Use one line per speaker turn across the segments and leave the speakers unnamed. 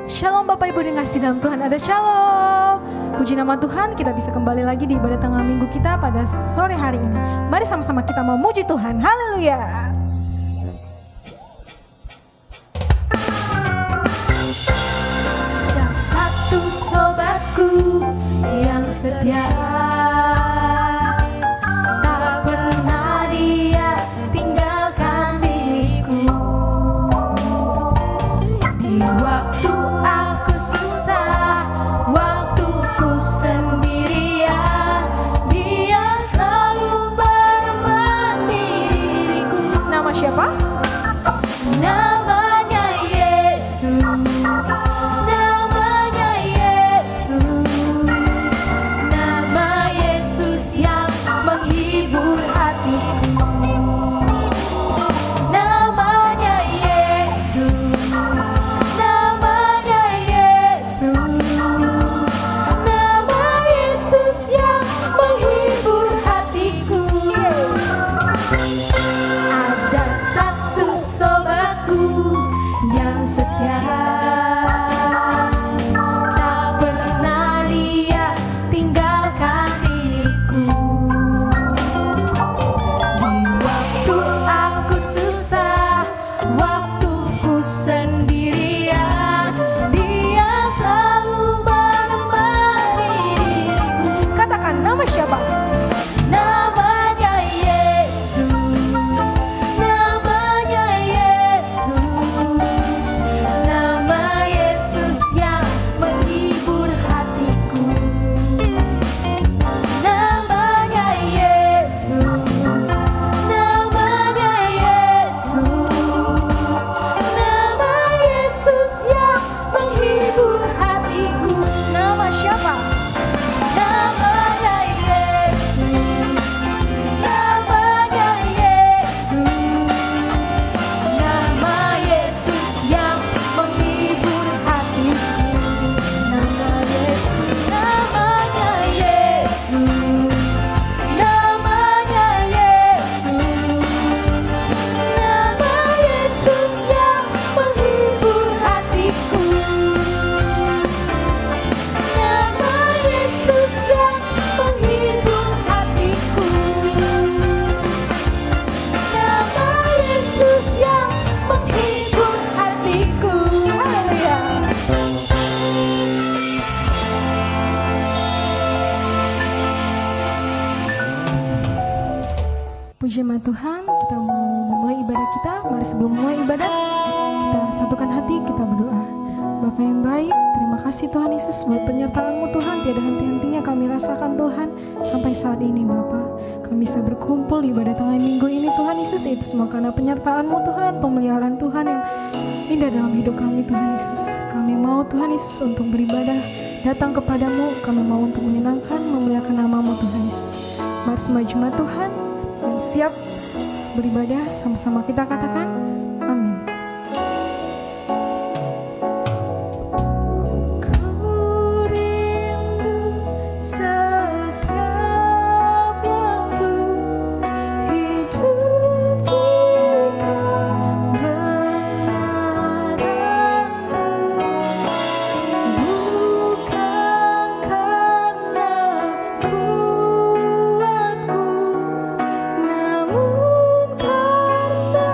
Shalom Bapak Ibu dikasih dalam Tuhan, ada shalom. Puji nama Tuhan, kita bisa kembali lagi di ibadah tengah minggu kita pada sore hari ini. Mari sama-sama kita memuji Tuhan, haleluya. Dan satu sobatku yang setia, tak pernah dia tinggalkan diriku. Di waktu aku susah, waktuku sendirian, dia selalu menemani diriku. Nama siapa? Namanya Yesus. Namanya Yesus. Nama Yesus yang menghibur hatiku. Namanya Yesus. Namanya Yesus. Nama Yesus yang menghibur hatiku. Ada satu sobatku yang setia, tak pernah dia tinggalkan diriku. Di waktu aku susah, waktuku sendirian, dia selalu menemani diriku. Katakan nama siapa? Namanya Yesus. Namanya Yesus. Nama Yesus yang menghibur hatiku. Namanya Yesus. Namanya Yesus. Nama Yesus yang menghibur hatiku. Nama siapa? Namanya Yesus. Namanya Yesus. Nama Yesus yang menghibur hatiku. Nama Yesus. Namanya Yesus. Namanya Yesus. Nama Yesus yang menghibur hatiku. Nama Yesus yang menghibur hatiku. Nama Yesus yang menghibur hatiku. Haleluya. Puji nama Tuhan, kita mau memulai ibadah kita. Mari sebelum mulai ibadah, kita satukan hati, kita berdoa. Bapa yang baik, terima kasih Tuhan Yesus buat penyertaan-Mu Tuhan. Tiada henti-hentinya kami rasakan Tuhan sampai saat ini Bapa. Kami bisa berkumpul di ibadah tengah minggu ini Tuhan Yesus. Itu semua karena penyertaan-Mu Tuhan, pemeliharaan Tuhan yang indah dalam hidup kami Tuhan Yesus. Kami mau Tuhan Yesus untuk beribadah, datang kepadamu. Kami mau untuk menyenangkan, memuliakan nama-Mu Tuhan Yesus. Mari semua jemaat Tuhan yang siap beribadah, sama-sama kita katakan amin. Ku rindu setiap waktu hidup di kebenaran-Mu, bukan karena kuatku, namun karena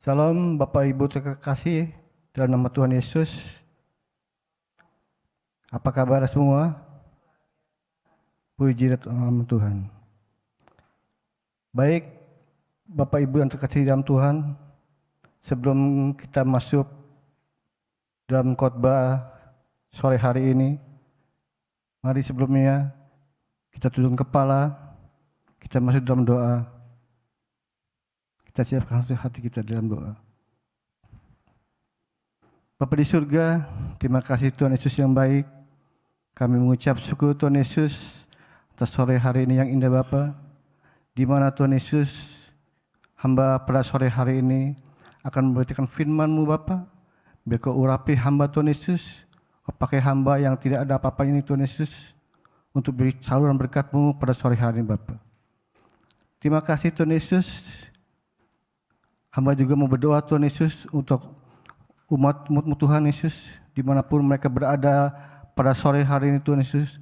Salam Bapak Ibu terkasih dalam nama Tuhan Yesus. Apa kabar semua? Puji nama Tuhan. Baik, Bapak Ibu yang terkasih dalam Tuhan, sebelum kita masuk dalam khotbah sore hari ini, mari sebelumnya kita tunduk kepala, kita masuk dalam doa. Kita siapkan hati kita dalam doa. Bapa di surga, terima kasih Tuhan Yesus yang baik. Kami mengucap syukur Tuhan Yesus atas sore hari ini yang indah Bapa, di mana Tuhan Yesus hamba pada sore hari ini akan memberitakan firman-Mu Bapa. Biar Kau urapi hamba Tuhan Yesus, Kau pakai hamba yang tidak ada apa-apanya ini Tuhan Yesus, untuk beri saluran berkat-Mu pada sore hari ini Bapa. Terima kasih Tuhan Yesus. Hamba juga mau berdoa Tuhan Yesus untuk umat-Mu Tuhan Yesus, dimanapun mereka berada pada sore hari ini Tuhan Yesus,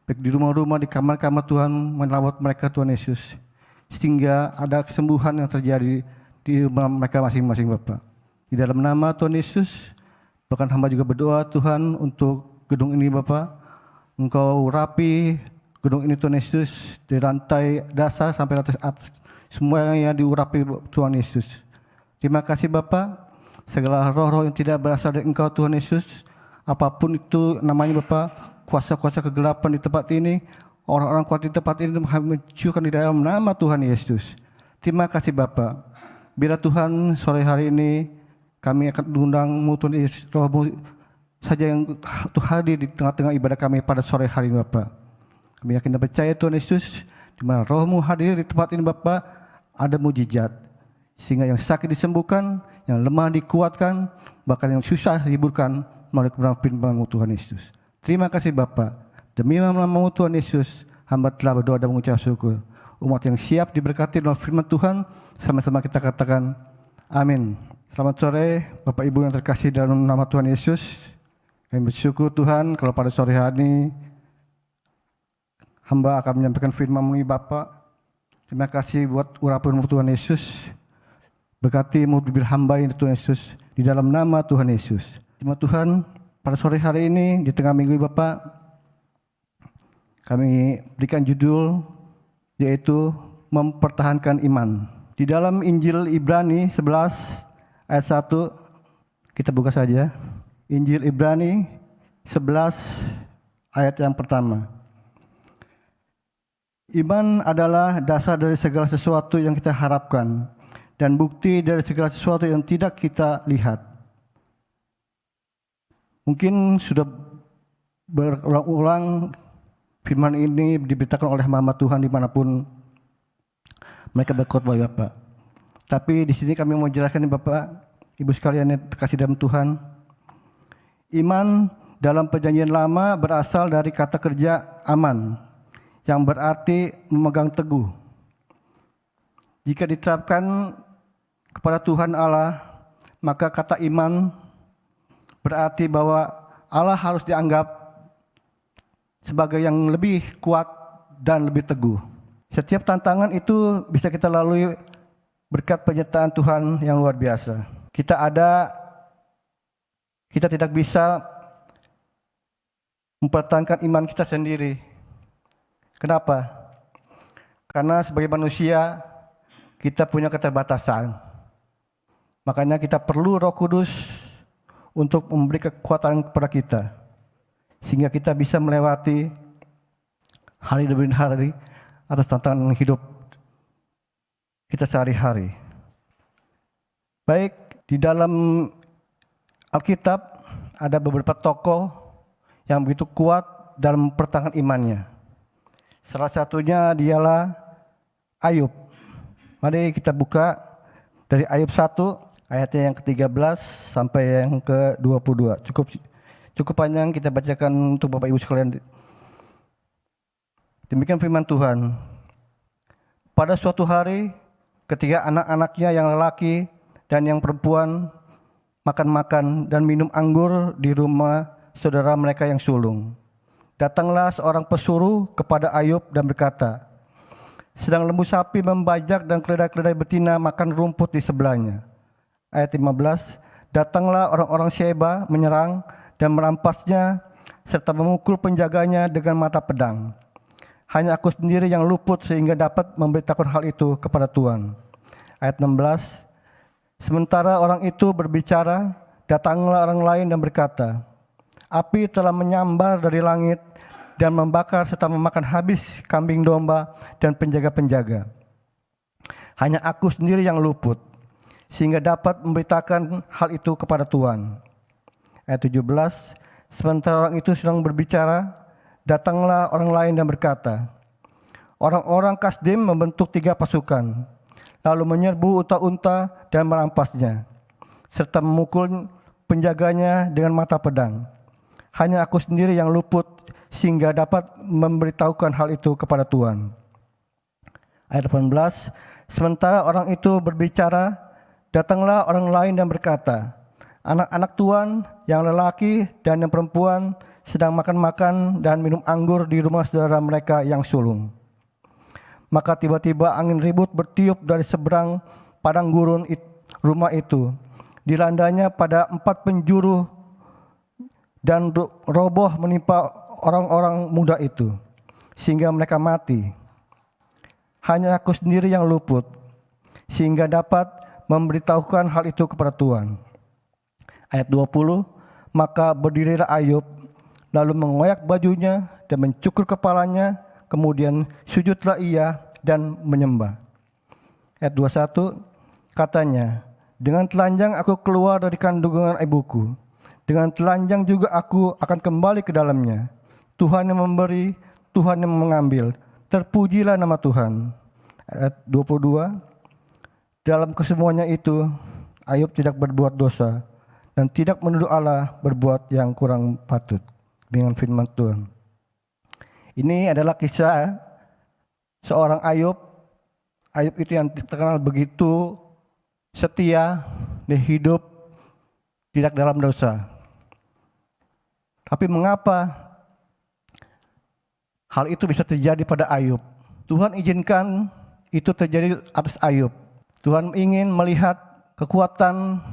baik di rumah-rumah, di kamar-kamar Tuhan, melawat mereka Tuhan Yesus, sehingga ada kesembuhan yang terjadi di rumah mereka masing-masing Bapa. Di dalam nama Tuhan Yesus, bahkan hamba juga berdoa Tuhan untuk gedung ini Bapa, Engkau rapi gedung ini Tuhan Yesus, dari lantai dasar sampai lantai atas, semuanya diurapi Tuhan Yesus. Terima kasih Bapa, segala roh-roh yang tidak berasal dari Engkau Tuhan Yesus, apapun itu namanya Bapa, kuasa-kuasa kegelapan di tempat ini, orang-orang kuat di tempat ini mencurahkan di dalam nama Tuhan Yesus. Terima kasih Bapa. Bila Tuhan sore hari ini kami akan mengundang-Mu Tuhan Yesus, Roh-Mu saja yang hadir di tengah-tengah ibadah kami pada sore hari ini Bapa. Kami yakin dan percaya Tuhan Yesus, di mana Roh-Mu hadir di tempat ini Bapa, ada mujizat, sehingga yang sakit disembuhkan, yang lemah dikuatkan, bahkan yang susah dihiburkan melalui kebenaran firman-Mu Tuhan Yesus. Terima kasih Bapa. Demi nama-Mu Tuhan Yesus, hamba telah berdoa dan mengucap syukur. Umat yang siap diberkati dalam firman Tuhan, sama-sama kita katakan amin. Selamat sore Bapak Ibu yang terkasih dalam nama Tuhan Yesus. Kami bersyukur Tuhan kalau pada sore hari ini hamba akan menyampaikan firman-Mu ini Bapa. Terima kasih buat urapan-Mu Tuhan Yesus. Berkati bibir hamba ini Tuhan Yesus, di dalam nama Tuhan Yesus. Terima Tuhan, pada sore hari ini di tengah minggu Bapak, kami berikan judul yaitu mempertahankan iman. Di dalam Injil Ibrani 11 ayat 1, kita buka saja. Injil Ibrani 11 ayat yang pertama. Iman adalah dasar dari segala sesuatu yang kita harapkan dan bukti dari segala sesuatu yang tidak kita lihat. Mungkin sudah berulang-ulang firman ini diberitakan oleh hamba Tuhan dimanapun mereka berkhotbah Bapak. Tapi di sini kami mau jelaskan Bapak, Ibu sekalian yang terkasih dalam Tuhan. Iman dalam perjanjian lama berasal dari kata kerja aman, yang berarti memegang teguh. Jika diterapkan kepada Tuhan Allah, maka kata iman berarti bahwa Allah harus dianggap sebagai yang lebih kuat dan lebih teguh. Setiap tantangan itu bisa kita lalui berkat penyertaan Tuhan yang luar biasa. Kita tidak bisa mempertahankan iman kita sendiri. Kenapa? Karena sebagai manusia kita punya keterbatasan. Makanya kita perlu Roh Kudus untuk memberi kekuatan kepada kita, sehingga kita bisa melewati hari demi hari atas tantangan hidup kita sehari-hari. Baik, di dalam Alkitab ada beberapa tokoh yang begitu kuat dalam pertahanan imannya. Salah satunya dialah Ayub. Mari kita buka dari Ayub 1 ayatnya yang ke-13 sampai yang ke-22. Cukup panjang kita bacakan untuk Bapak Ibu sekalian. Demikian firman Tuhan. Pada suatu hari ketika anak-anaknya yang lelaki dan yang perempuan makan-makan dan minum anggur di rumah saudara mereka yang sulung, datanglah seorang pesuruh kepada Ayub dan berkata, sedang lembu sapi membajak dan keledai-keledai betina makan rumput di sebelahnya. Ayat 15, datanglah orang-orang Sheba menyerang dan merampasnya serta memukul penjaganya dengan mata pedang. Hanya aku sendiri yang luput sehingga dapat memberitakan hal itu kepada Tuhan. Ayat 16, sementara orang itu berbicara, datanglah orang lain dan berkata, api telah menyambar dari langit dan membakar serta memakan habis kambing domba dan penjaga-penjaga. Hanya aku sendiri yang luput, sehingga dapat memberitakan hal itu kepada Tuhan. Ayat 17, sementara orang itu sedang berbicara, datanglah orang lain dan berkata, orang-orang Kasdim membentuk 3 pasukan, lalu menyerbu unta-unta dan merampasnya, serta memukul penjaganya dengan mata pedang. Hanya aku sendiri yang luput, sehingga dapat memberitahukan hal itu kepada Tuhan. Ayat 18, sementara orang itu berbicara, datanglah orang lain dan berkata, anak-anak Tuhan yang lelaki dan yang perempuan sedang makan-makan dan minum anggur di rumah saudara mereka yang sulung. Maka tiba-tiba angin ribut bertiup dari seberang padang gurun rumah itu. Dilandanya pada 4 penjuru dan roboh menimpa orang-orang muda itu, sehingga mereka mati. Hanya aku sendiri yang luput, sehingga dapat memberitahukan hal itu kepada Tuhan. Ayat 20, maka berdirilah Ayub, lalu mengoyak bajunya dan mencukur kepalanya, kemudian sujudlah ia dan menyembah. Ayat 21, katanya, dengan telanjang aku keluar dari kandungan ibuku, dengan telanjang juga aku akan kembali ke dalamnya. Tuhan yang memberi, Tuhan yang mengambil, terpujilah nama Tuhan. Ayat 22, dalam kesemuanya itu Ayub tidak berbuat dosa dan tidak menuduh Allah berbuat yang kurang patut. Dengan firman Tuhan. Ini adalah kisah seorang Ayub. Ayub itu yang terkenal begitu setia, dia hidup tidak dalam dosa. Tapi mengapa hal itu bisa terjadi pada Ayub? Tuhan izinkan itu terjadi atas Ayub. Tuhan ingin melihat kekuatan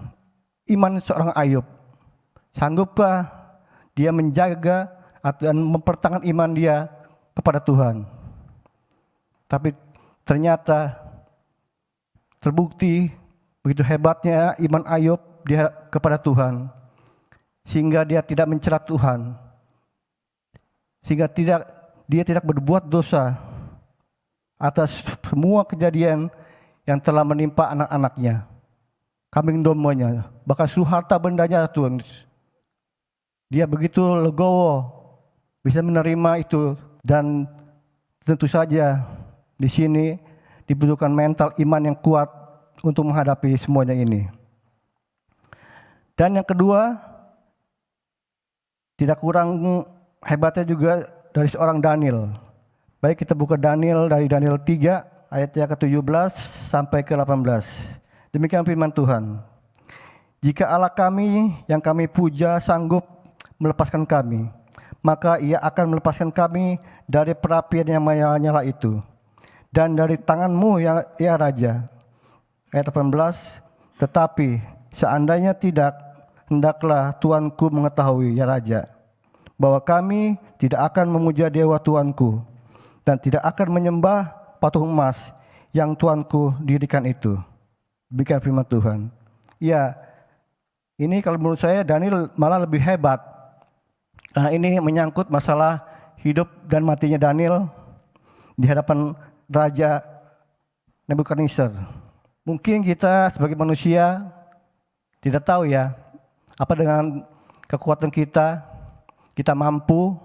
iman seorang Ayub. Sanggupkah dia menjaga dan mempertahankan iman dia kepada Tuhan? Tapi ternyata terbukti begitu hebatnya iman Ayub dia kepada Tuhan, sehingga dia tidak mencela Tuhan, sehingga dia tidak berbuat dosa atas semua kejadian yang telah menimpa anak-anaknya, kambing dombanya, bahkan seluruh harta bendanya Tuhan. Dia begitu legowo bisa menerima itu, dan tentu saja di sini dibutuhkan mental iman yang kuat untuk menghadapi semuanya ini. Dan yang kedua, tidak kurang hebatnya juga dari seorang Daniel. Baik, kita buka Daniel dari Daniel 3 ayat yang ke-17 sampai ke-18. Demikian firman Tuhan. Jika Allah kami yang kami puja sanggup melepaskan kami, maka ia akan melepaskan kami dari perapian yang menyala-nyala itu, dan dari tanganmu ya Raja. Ayat 18, tetapi seandainya tidak, hendaklah Tuanku mengetahui ya Raja, bahwa kami tidak akan memuja dewa Tuanku, dan tidak akan menyembah patung emas yang Tuanku dirikan itu. Demikian firman Tuhan. Ya, ini kalau menurut saya Daniel malah lebih hebat, karena ini menyangkut masalah hidup dan matinya Daniel di hadapan Raja Nebukadnezar. Mungkin kita sebagai manusia tidak tahu ya, apa dengan kekuatan kita mampu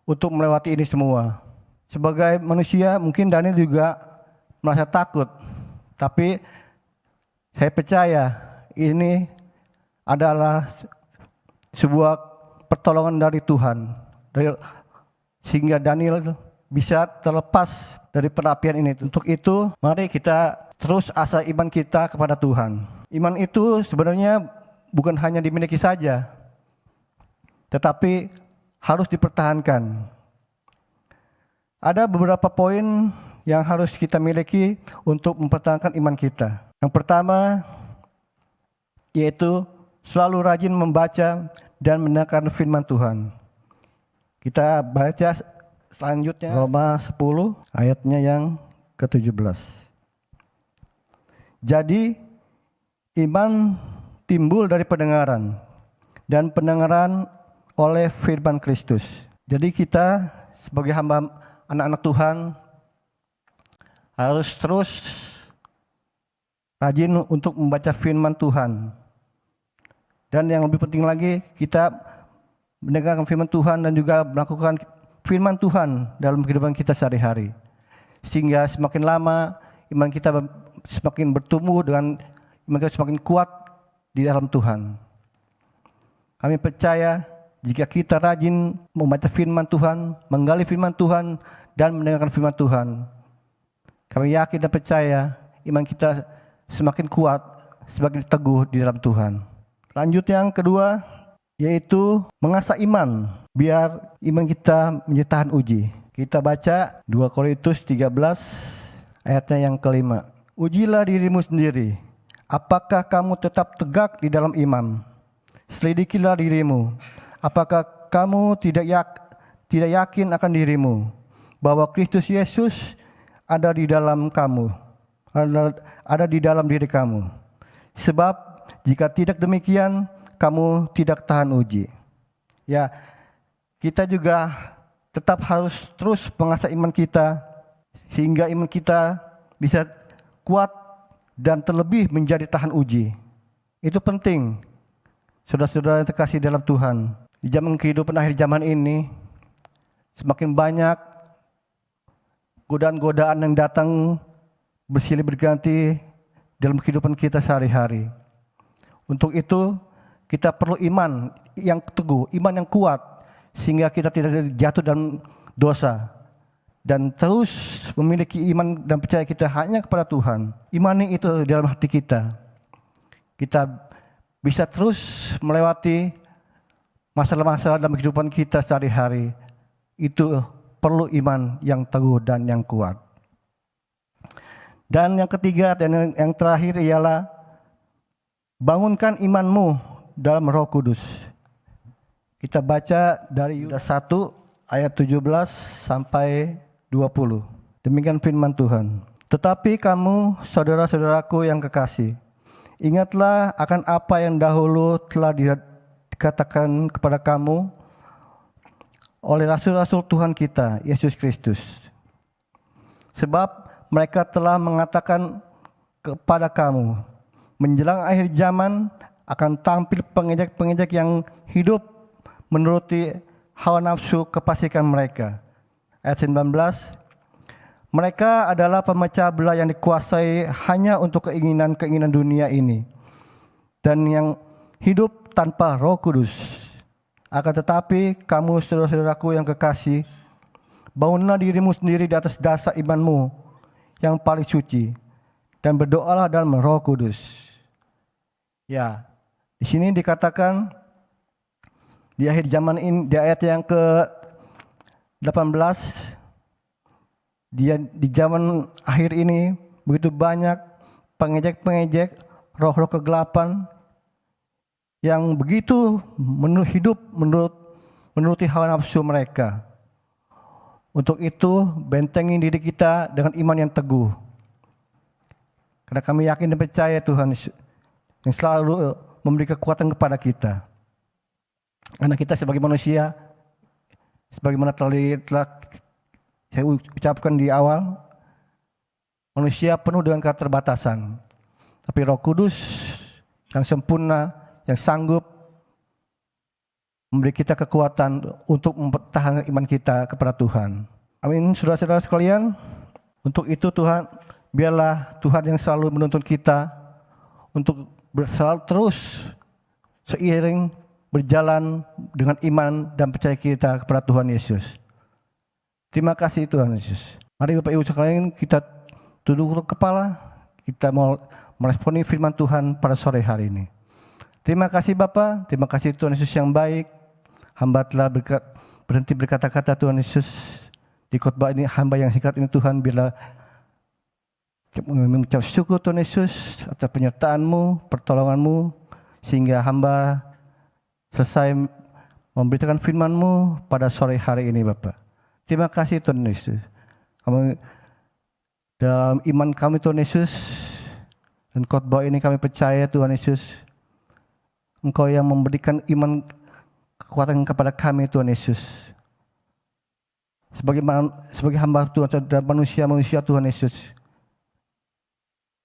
untuk melewati ini semua. Sebagai manusia mungkin Daniel juga merasa takut, tapi saya percaya ini adalah sebuah pertolongan dari Tuhan, sehingga Daniel bisa terlepas dari perapian ini. Untuk itu, mari kita terus asa iman kita kepada Tuhan. Iman itu sebenarnya bukan hanya dimiliki saja, tetapi harus dipertahankan. Ada beberapa poin yang harus kita miliki untuk mempertahankan iman kita. Yang pertama, yaitu selalu rajin membaca dan mendengarkan firman Tuhan. Kita baca selanjutnya Roma 10 ayatnya yang ke-17. Jadi iman timbul dari pendengaran, dan pendengaran oleh firman Kristus. Jadi kita sebagai hamba anak-anak Tuhan harus terus rajin untuk membaca firman Tuhan. Dan yang lebih penting lagi, kita mendengarkan firman Tuhan dan juga melakukan firman Tuhan dalam kehidupan kita sehari-hari. Sehingga semakin lama iman kita semakin bertumbuh dengan iman kita semakin kuat di dalam Tuhan. Kami percaya jika kita rajin membaca firman Tuhan, menggali firman Tuhan, dan mendengarkan firman Tuhan, kami yakin dan percaya iman kita semakin kuat, semakin teguh di dalam Tuhan. Lanjut yang kedua, yaitu mengasah iman, biar iman kita menjadi tahan uji. Kita baca 2 Korintus 13 ayatnya yang kelima. Ujilah dirimu sendiri, apakah kamu tetap tegak di dalam iman? Selidikilah dirimu, apakah kamu tidak yakin akan dirimu, bahwa Kristus Yesus ada di dalam kamu, ada di dalam diri kamu. Sebab jika tidak demikian, kamu tidak tahan uji. Ya, kita juga tetap harus terus mengasah iman kita, hingga iman kita bisa kuat dan terlebih menjadi tahan uji. Itu penting, saudara-saudara yang terkasih dalam Tuhan. Di zaman kehidupan akhir zaman ini, semakin banyak godaan-godaan yang datang bersilih berganti dalam kehidupan kita sehari-hari. Untuk itu, kita perlu iman yang teguh, iman yang kuat, sehingga kita tidak jatuh dalam dosa. Dan terus memiliki iman dan percaya kita hanya kepada Tuhan. Imani itu dalam hati kita. Kita bisa terus melewati masalah-masalah dalam kehidupan kita sehari-hari. Itu perlu iman yang teguh dan yang kuat. Dan yang ketiga dan yang terakhir ialah bangunkan imanmu dalam Roh Kudus. Kita baca dari Yudas 1 ayat 17 sampai 20. Demikian firman Tuhan. Tetapi kamu, saudara-saudaraku yang kekasih, ingatlah akan apa yang dahulu telah dikatakan kepada kamu oleh rasul-rasul Tuhan kita, Yesus Kristus. Sebab mereka telah mengatakan kepada kamu, menjelang akhir zaman akan tampil pengejek-pengejek yang hidup menuruti hawa nafsu kefasikan mereka. Ayat 19, mereka adalah pemecah belah yang dikuasai hanya untuk keinginan-keinginan dunia ini, dan yang hidup tanpa Roh Kudus. Akan tetapi kamu, saudara-saudaraku yang kekasih, bangunlah dirimu sendiri di atas dasar imanmu yang paling suci, dan berdoalah dalam Roh Kudus. Ya, di sini dikatakan di akhir zaman ini, di ayat yang ke-18, di zaman akhir ini begitu banyak pengejek-pengejek, roh-roh kegelapan yang begitu hidup menuruti hawa nafsu mereka. Untuk itu, bentengi diri kita dengan iman yang teguh. Karena kami yakin dan percaya Tuhan yang selalu memberi kekuatan kepada kita. Karena kita sebagai manusia, sebagaimana telah saya ucapkan di awal, manusia penuh dengan keterbatasan. Tapi Roh Kudus yang sempurna, yang sanggup memberi kita kekuatan untuk mempertahankan iman kita kepada Tuhan. Amin, saudara-saudara sekalian. Untuk itu Tuhan, biarlah Tuhan yang selalu menuntun kita untuk selalu terus seiring berjalan dengan iman dan percaya kita kepada Tuhan Yesus. Terima kasih Tuhan Yesus. Mari Bapak Ibu sekalian, kita tunduk kepala, kita mau meresponi firman Tuhan pada sore hari ini. Terima kasih Bapa, terima kasih Tuhan Yesus yang baik. Hamba telah berhenti berkata-kata Tuhan Yesus. Di khotbah ini, hamba yang singkat ini Tuhan, bila mengucap syukur Tuhan Yesus atas penyertaan-Mu, pertolongan-Mu, sehingga hamba selesai memberitakan firman-Mu pada sore hari ini Bapa. Terima kasih Tuhan Yesus. Kami dalam iman kami Tuhan Yesus, dan khotbah ini kami percaya Tuhan Yesus, Engkau yang memberikan iman kekuatan kepada kami Tuhan Yesus. Sebagai hamba Tuhan dan manusia Tuhan Yesus,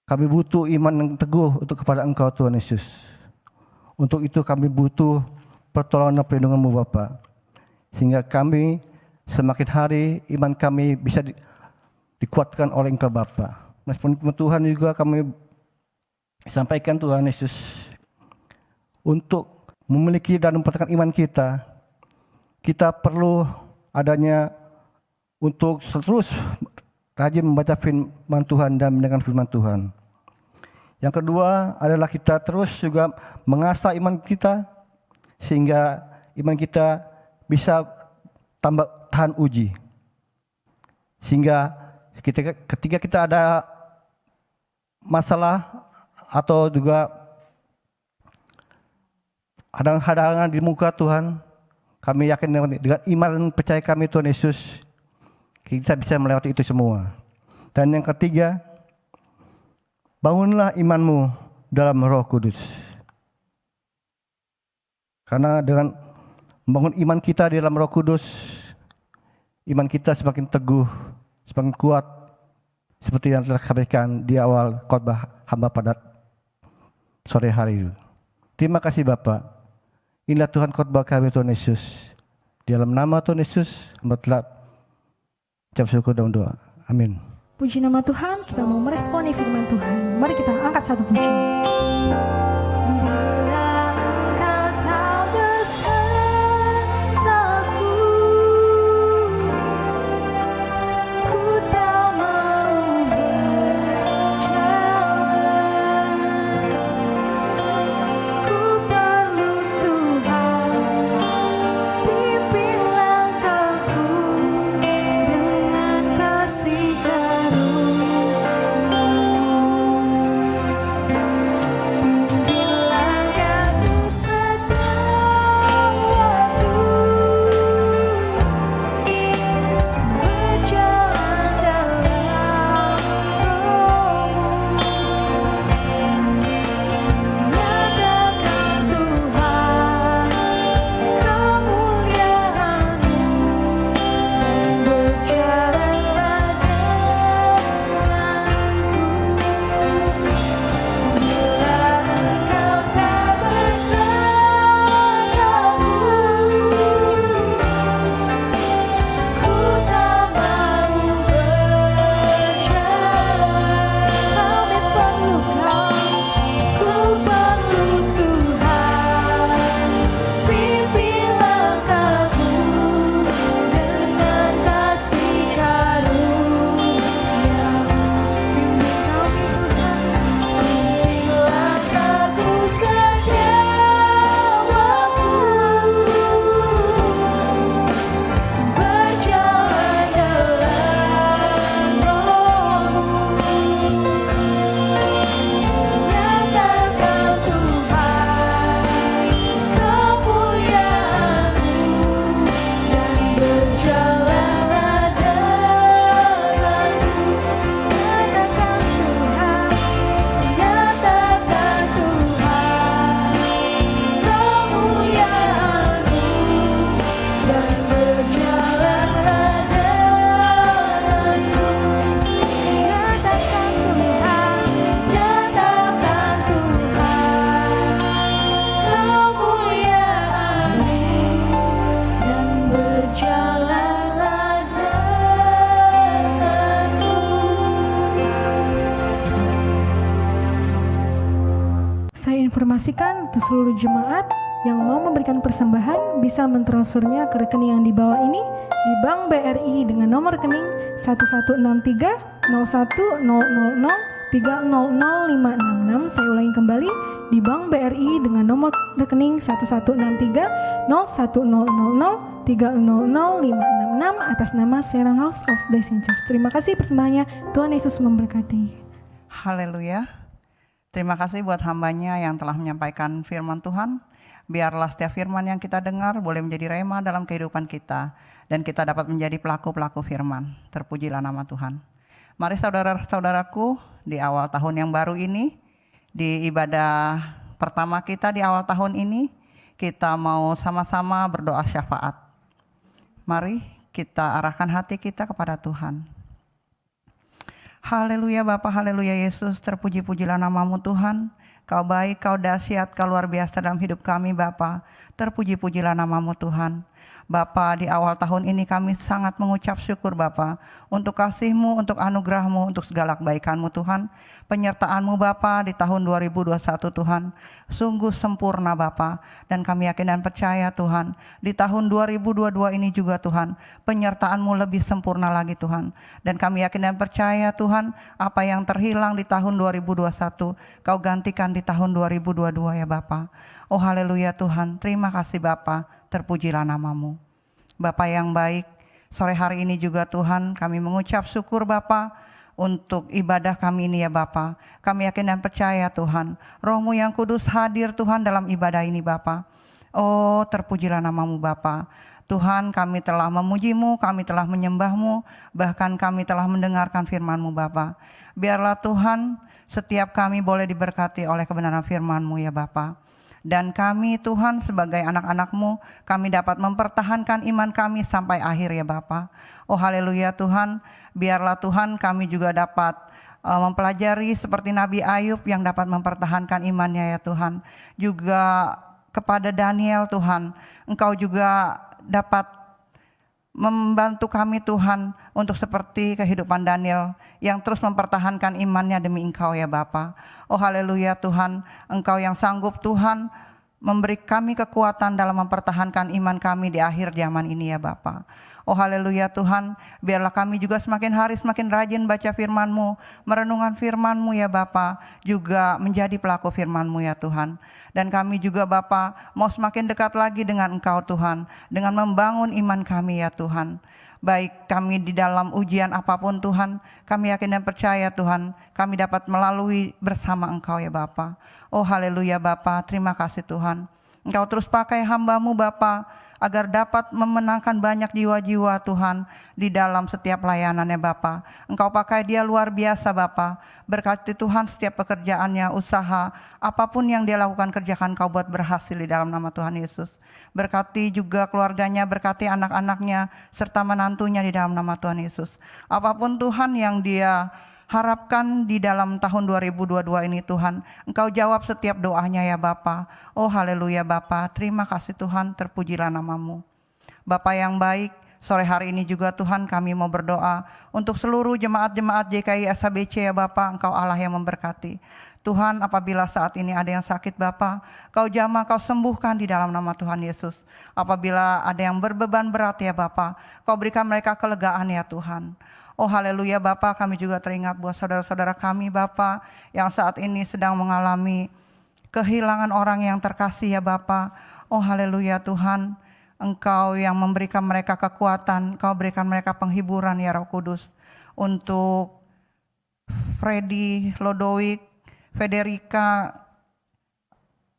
kami butuh iman yang teguh untuk kepada Engkau Tuhan Yesus. Untuk itu kami butuh pertolongan dan perlindungan-Mu Bapa, sehingga kami semakin hari iman kami bisa dikuatkan oleh Engkau Bapa. Meskipun Tuhan juga kami sampaikan Tuhan Yesus, untuk memiliki dan mempertahankan iman kita, kita perlu adanya untuk terus rajin membaca firman Tuhan dan mendengarkan firman Tuhan. Yang kedua adalah kita terus juga mengasah iman kita, sehingga iman kita bisa tambah tahan uji. Sehingga ketika kita ada masalah atau juga hadangan di muka Tuhan, kami yakin dengan iman dan percaya kami Tuhan Yesus, kita bisa melewati itu semua. Dan yang ketiga, bangunlah imanmu dalam Roh Kudus. Karena dengan membangun iman kita di dalam Roh Kudus, iman kita semakin teguh, semakin kuat, seperti yang telah sampaikan di awal khotbah hamba pada sore hari itu. Terima kasih Bapak. Inilah Tuhan khotbah kami Tuhan Yesus. Di dalam nama Tuhan Yesus, hamba telah ucap syukur dan doa. Amin.
Puji nama Tuhan, kita mau meresponi firman Tuhan. Mari kita angkat satu puji. Informasikan untuk seluruh jemaat yang mau memberikan persembahan bisa mentransfernya ke rekening yang di bawah ini di Bank BRI dengan nomor rekening 1163 01 000 300566. Saya ulangi kembali, di Bank BRI dengan nomor rekening 1163 01 000 300566 atas nama Serang House of Blessing Church. Terima kasih persembahannya, Tuhan Yesus memberkati.
Haleluya. Terima kasih buat hamba-Nya yang telah menyampaikan firman Tuhan. Biarlah setiap firman yang kita dengar boleh menjadi rema dalam kehidupan kita, dan kita dapat menjadi pelaku-pelaku firman. Terpujilah nama Tuhan. Mari saudara-saudaraku, di awal tahun yang baru ini, di ibadah pertama kita di awal tahun ini, kita mau sama-sama berdoa syafaat. Mari kita arahkan hati kita kepada Tuhan. Haleluya Bapa, haleluya Yesus, terpuji-pujilah namamu Tuhan. Kau baik, kau dahsyat, kau luar biasa dalam hidup kami Bapa. Terpuji-pujilah namamu Tuhan. Bapa, di awal tahun ini kami sangat mengucap syukur Bapa untuk kasih-Mu, untuk anugerah-Mu, untuk segala kebaikan-Mu Tuhan. Penyertaan-Mu Bapa di tahun 2021 Tuhan sungguh sempurna Bapa, dan kami yakin dan percaya Tuhan di tahun 2022 ini juga Tuhan penyertaan-Mu lebih sempurna lagi Tuhan, dan kami yakin dan percaya Tuhan apa yang terhilang di tahun 2021 Kau gantikan di tahun 2022 ya Bapa. Oh haleluya Tuhan, terima kasih Bapa, terpujilah namamu. Bapa yang baik, sore hari ini juga Tuhan kami mengucap syukur Bapa untuk ibadah kami ini ya Bapa. Kami yakin dan percaya Tuhan, Roh-Mu yang kudus hadir Tuhan dalam ibadah ini Bapa. Oh terpujilah namamu Bapa. Tuhan, kami telah memuji-Mu, kami telah menyembah-Mu, bahkan kami telah mendengarkan firman-Mu Bapa. Biarlah Tuhan setiap kami boleh diberkati oleh kebenaran firman-Mu ya Bapa. Dan kami Tuhan sebagai anak-anak-Mu, kami dapat mempertahankan iman kami sampai akhir ya Bapa. Oh haleluya Tuhan, biarlah Tuhan kami juga dapat mempelajari seperti Nabi Ayub yang dapat mempertahankan imannya ya Tuhan. Juga kepada Daniel Tuhan, Engkau juga dapat membantu kami Tuhan untuk seperti kehidupan Daniel yang terus mempertahankan imannya demi Engkau ya Bapa. Oh haleluya Tuhan, Engkau yang sanggup Tuhan memberi kami kekuatan dalam mempertahankan iman kami di akhir zaman ini ya Bapa. Oh haleluya Tuhan, biarlah kami juga semakin hari semakin rajin baca firman-Mu, merenungkan firman-Mu ya Bapa, juga menjadi pelaku firman-Mu ya Tuhan. Dan kami juga Bapa mau semakin dekat lagi dengan Engkau Tuhan, dengan membangun iman kami ya Tuhan. Baik kami di dalam ujian apapun Tuhan, kami yakin dan percaya Tuhan, kami dapat melalui bersama Engkau ya Bapa. Oh haleluya Bapa, terima kasih Tuhan. Engkau terus pakai hamba-Mu Bapa, agar dapat memenangkan banyak jiwa-jiwa Tuhan di dalam setiap layanannya Bapa. Engkau pakai dia luar biasa Bapa. Berkati Tuhan setiap pekerjaannya, usaha, apapun yang dia lakukan kerjakan Kau buat berhasil di dalam nama Tuhan Yesus. Berkati juga keluarganya, berkati anak-anaknya serta menantunya di dalam nama Tuhan Yesus. Apapun Tuhan yang dia harapkan di dalam tahun 2022 ini Tuhan, Engkau jawab setiap doanya ya Bapa. Oh haleluya Bapa, terima kasih Tuhan, terpujilah namamu. Bapa yang baik, sore hari ini juga Tuhan kami mau berdoa untuk seluruh jemaat-jemaat JKI SHBC ya Bapa. Engkau Allah yang memberkati. Tuhan, apabila saat ini ada yang sakit Bapa, Kau jamah, Kau sembuhkan di dalam nama Tuhan Yesus. Apabila ada yang berbeban berat ya Bapa, Kau berikan mereka kelegaan ya Tuhan. Oh haleluya Bapa, kami juga teringat buat saudara-saudara kami Bapa yang saat ini sedang mengalami kehilangan orang yang terkasih ya Bapa. Oh haleluya Tuhan, Engkau yang memberikan mereka kekuatan, Kau berikan mereka penghiburan ya Roh Kudus. Untuk Freddy, Lodoik, Federica,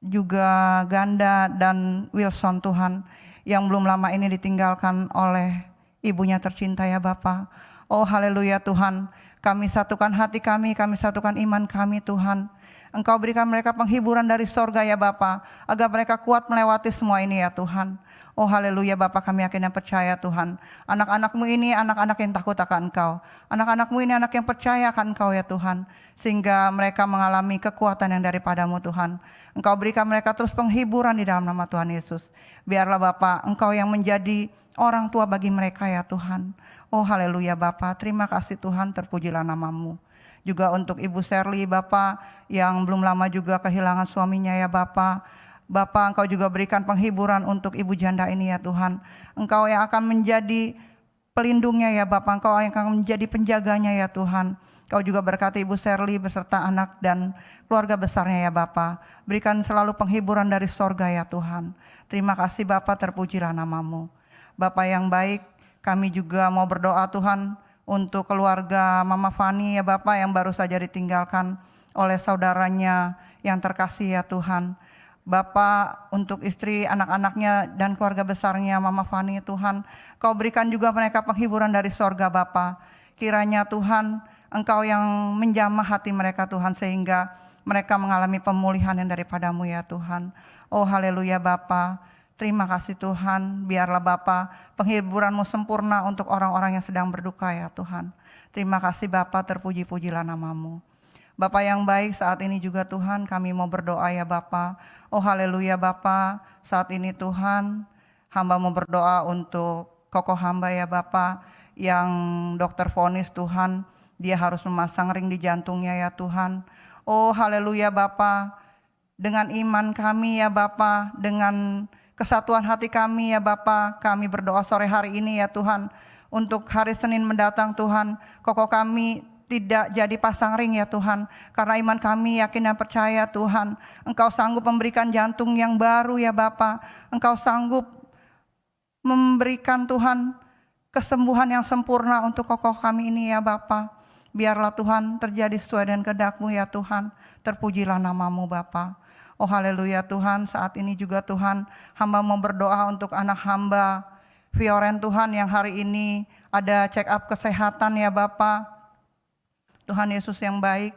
juga Ganda dan Wilson Tuhan yang belum lama ini ditinggalkan oleh ibunya tercinta ya Bapa. Oh haleluya Tuhan, kami satukan hati kami satukan iman kami Tuhan. Engkau berikan mereka penghiburan dari sorga ya Bapa, agar mereka kuat melewati semua ini ya Tuhan. Oh haleluya Bapa, kami yakin dan percaya Tuhan. Anak-anak-Mu ini anak-anak yang takut akan Engkau. Anak-anak-Mu ini anak yang percaya akan Engkau ya Tuhan. Sehingga mereka mengalami kekuatan yang daripada-Mu Tuhan. Engkau berikan mereka terus penghiburan di dalam nama Tuhan Yesus. Biarlah Bapa, Engkau yang menjadi orang tua bagi mereka ya Tuhan. Oh haleluya Bapa, terima kasih Tuhan, terpujilah namamu. Juga untuk Ibu Shirley Bapa yang belum lama juga kehilangan suaminya ya Bapa. Bapa, Engkau juga berikan penghiburan untuk ibu janda ini ya Tuhan. Engkau yang akan menjadi pelindungnya ya Bapa, Engkau yang akan menjadi penjaganya ya Tuhan. Kau juga berkati Ibu Shirley beserta anak dan keluarga besarnya ya Bapa. Berikan selalu penghiburan dari sorga ya Tuhan. Terima kasih Bapa, terpujilah namamu. Bapa yang baik, kami juga mau berdoa Tuhan untuk keluarga Mama Fani ya Bapa yang baru saja ditinggalkan oleh saudaranya yang terkasih ya Tuhan. Bapa, untuk istri, anak-anaknya, dan keluarga besarnya Mama Fani Tuhan, Kau berikan juga mereka penghiburan dari sorga Bapa. Kiranya Tuhan, Engkau yang menjamah hati mereka Tuhan, sehingga mereka mengalami pemulihan yang daripadamu ya Tuhan. Oh haleluya Bapa, terima kasih Tuhan, biarlah Bapa penghiburan-Mu sempurna untuk orang-orang yang sedang berduka ya Tuhan. Terima kasih Bapa, terpuji-pujilah nama-Mu. Bapa yang baik, saat ini juga Tuhan kami mau berdoa ya Bapa. Oh haleluya Bapa, saat ini Tuhan hamba mau berdoa untuk kokoh hamba ya Bapa, yang dokter vonis Tuhan, dia harus memasang ring di jantungnya ya Tuhan. Oh haleluya Bapa, dengan iman kami ya Bapa, dengan kesatuan hati kami ya Bapa, kami berdoa sore hari ini ya Tuhan, untuk hari Senin mendatang Tuhan, kokoh kami tidak jadi pasang ring ya Tuhan, karena iman kami yakin dan percaya Tuhan, Engkau sanggup memberikan jantung yang baru ya Bapa, Engkau sanggup memberikan Tuhan kesembuhan yang sempurna untuk kokoh kami ini ya Bapa. Biarlah Tuhan terjadi sesuai dengan kehendak-Mu ya Tuhan, terpujilah nama-Mu Bapa. Oh haleluya Tuhan, saat ini juga Tuhan, hamba mau berdoa untuk anak hamba Fioren Tuhan, yang hari ini ada check up kesehatan ya Bapa. Tuhan Yesus yang baik,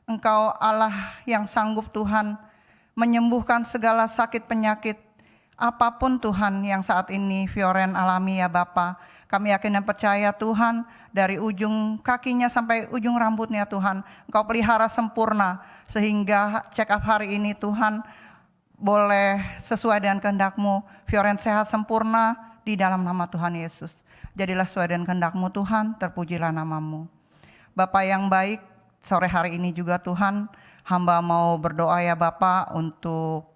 Engkau Allah yang sanggup Tuhan menyembuhkan segala sakit penyakit apapun Tuhan yang saat ini Fioren alami ya Bapa. Kami yakin dan percaya Tuhan, dari ujung kakinya sampai ujung rambutnya Tuhan, Engkau pelihara sempurna, sehingga check up hari ini Tuhan boleh sesuai dengan kehendak-Mu. Fioren sehat sempurna di dalam nama Tuhan Yesus. Jadilah sesuai dengan kehendak-Mu Tuhan, terpujilah nama-Mu. Bapa yang baik, sore hari ini juga Tuhan, hamba mau berdoa ya Bapa untuk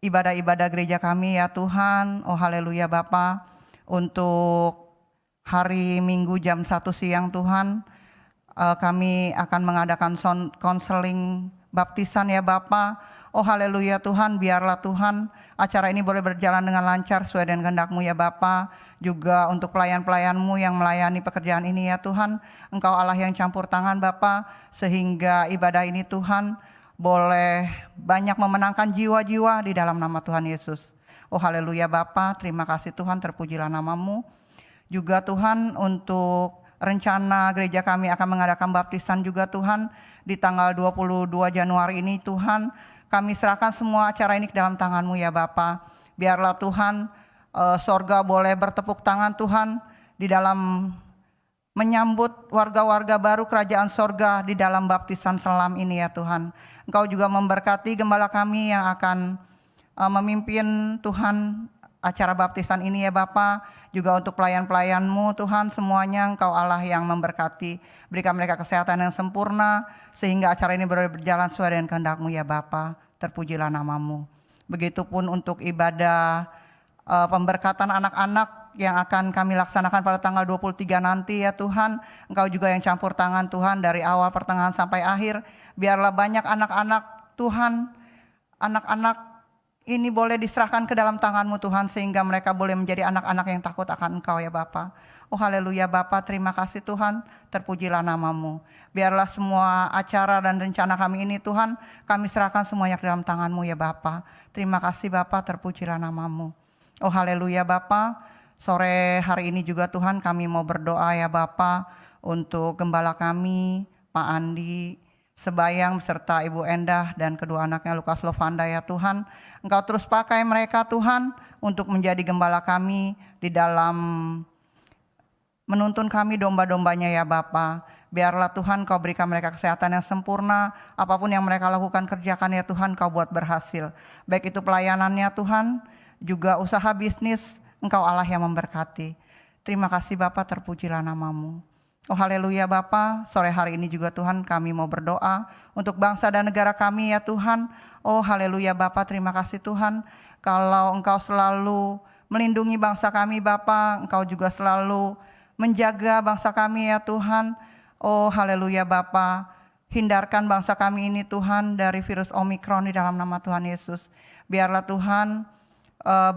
ibadah-ibadah gereja kami ya Tuhan. Oh haleluya Bapa, untuk hari Minggu jam 1 siang Tuhan, kami akan mengadakan konseling baptisan ya Bapa. Oh haleluya Tuhan, biarlah Tuhan acara ini boleh berjalan dengan lancar sesuai dengan kehendak-Mu ya Bapa. Juga untuk pelayan-pelayan-Mu yang melayani pekerjaan ini ya Tuhan, Engkau Allah yang campur tangan Bapa, sehingga ibadah ini Tuhan boleh banyak memenangkan jiwa-jiwa di dalam nama Tuhan Yesus. Oh haleluya Bapa, terima kasih Tuhan, terpujilah nama-Mu. Juga Tuhan, untuk rencana gereja kami akan mengadakan baptisan juga Tuhan di tanggal 22 Januari ini Tuhan, kami serahkan semua acara ini ke dalam tangan-Mu ya Bapa. Biarlah Tuhan sorga boleh bertepuk tangan Tuhan di dalam menyambut warga-warga baru kerajaan sorga di dalam baptisan selam ini ya Tuhan. Engkau juga memberkati gembala kami yang akan memimpin Tuhan acara baptisan ini ya Bapa. Juga untuk pelayan-pelayan-Mu Tuhan, semuanya Engkau Allah yang memberkati. Berikan mereka kesehatan yang sempurna, sehingga acara ini berjalan sesuai dengan kehendak-Mu ya Bapa. Terpujilah nama-Mu. Begitupun untuk ibadah pemberkatan anak-anak yang akan kami laksanakan pada tanggal 23 nanti ya Tuhan. Engkau juga yang campur tangan Tuhan dari awal pertengahan sampai akhir. Biarlah banyak anak-anak Tuhan, anak-anak ini boleh diserahkan ke dalam tangan-Mu Tuhan, sehingga mereka boleh menjadi anak-anak yang takut akan Engkau ya Bapa. Oh haleluya Bapa, terima kasih Tuhan, terpujilah nama-Mu. Biarlah semua acara dan rencana kami ini Tuhan, kami serahkan semuanya ke dalam tangan-Mu ya Bapa. Terima kasih Bapa, terpujilah nama-Mu. Oh haleluya Bapa, sore hari ini juga Tuhan kami mau berdoa ya Bapa untuk gembala kami, Pak Andi Sebayang beserta Ibu Endah dan kedua anaknya Lukas Lovanda ya Tuhan. Engkau terus pakai mereka Tuhan untuk menjadi gembala kami di dalam menuntun kami domba-dombanya ya Bapa. Biarlah Tuhan Kau berikan mereka kesehatan yang sempurna. Apapun yang mereka lakukan, kerjakan ya Tuhan, Kau buat berhasil. Baik itu pelayanannya Tuhan, juga usaha bisnis, Engkau Allah yang memberkati. Terima kasih Bapa, terpujilah nama-Mu. Oh haleluya Bapa, sore hari ini juga Tuhan kami mau berdoa untuk bangsa dan negara kami ya Tuhan. Oh haleluya Bapa, terima kasih Tuhan, kalau Engkau selalu melindungi bangsa kami Bapa, Engkau juga selalu menjaga bangsa kami ya Tuhan. Oh haleluya Bapa, hindarkan bangsa kami ini Tuhan dari virus Omikron di dalam nama Tuhan Yesus. Biarlah Tuhan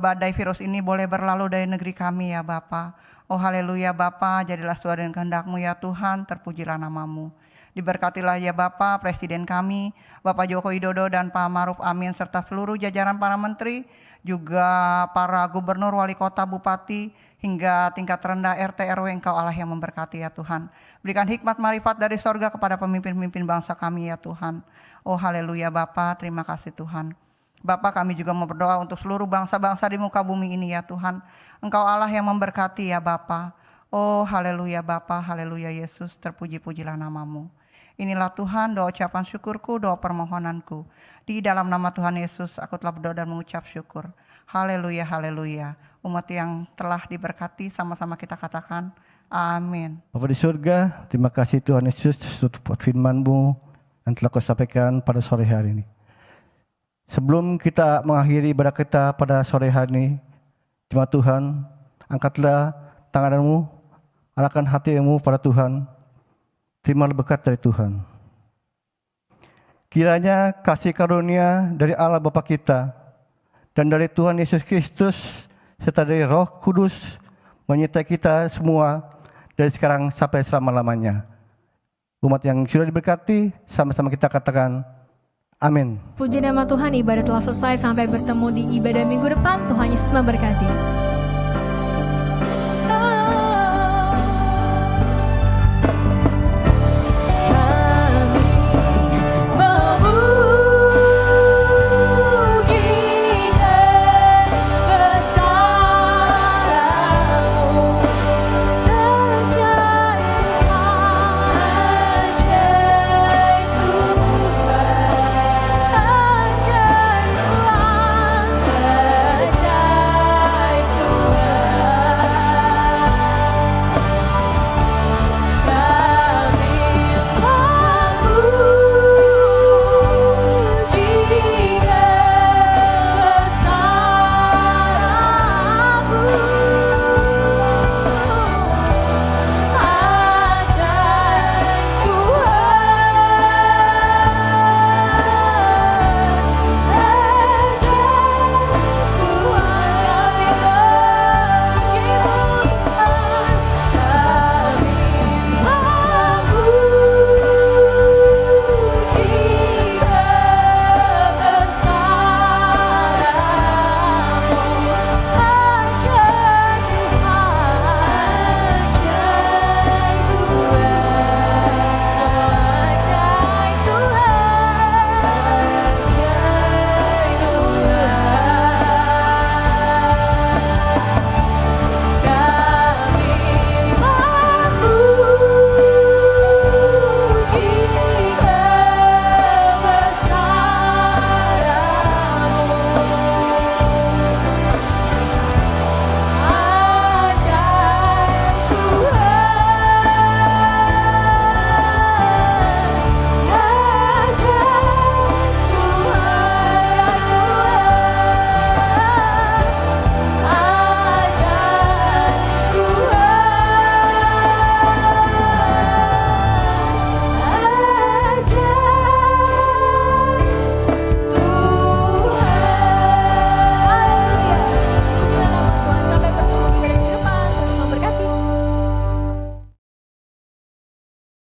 badai virus ini boleh berlalu dari negeri kami ya Bapa. Oh haleluya Bapa, jadilah sesuai dengan kehendak-Mu ya Tuhan, terpujilah nama-Mu. Diberkatilah ya Bapak Presiden kami, Bapak Joko Widodo dan Pak Maruf Amin serta seluruh jajaran para menteri, juga para gubernur, wali kota, bupati, hingga tingkat rendah RT RW. Engkau Allah yang memberkati ya Tuhan. Berikan hikmat marifat dari sorga kepada pemimpin-pemimpin bangsa kami ya Tuhan. Oh haleluya Bapak, terima kasih Tuhan. Bapak, kami juga mau berdoa untuk seluruh bangsa-bangsa di muka bumi ini ya Tuhan. Engkau Allah yang memberkati ya Bapak. Oh haleluya Bapak, haleluya Yesus, terpuji-pujilah namamu. Inilah Tuhan doa ucapan syukurku, doa permohonanku. Di dalam nama Tuhan Yesus aku telah berdoa dan mengucap syukur. Haleluya, haleluya. Umat yang telah diberkati sama-sama kita katakan amin.
Bapa di surga, terima kasih Tuhan Yesus untuk firman-Mu yang telah Kau sampaikan pada sore hari ini. Sebelum kita mengakhiri ibadah kita pada sore hari ini, terima Tuhan, angkatlah tangan-Mu, arahkan hati-Mu pada Tuhan. Terimalah berkat dari Tuhan. Kiranya kasih karunia dari Allah Bapa kita dan dari Tuhan Yesus Kristus serta dari Roh Kudus menyertai kita semua dari sekarang sampai selama-lamanya. Umat yang sudah diberkati, sama-sama kita katakan amin.
Puji nama Tuhan, ibadah telah selesai. Sampai bertemu di ibadah minggu depan. Tuhan Yesus memberkati.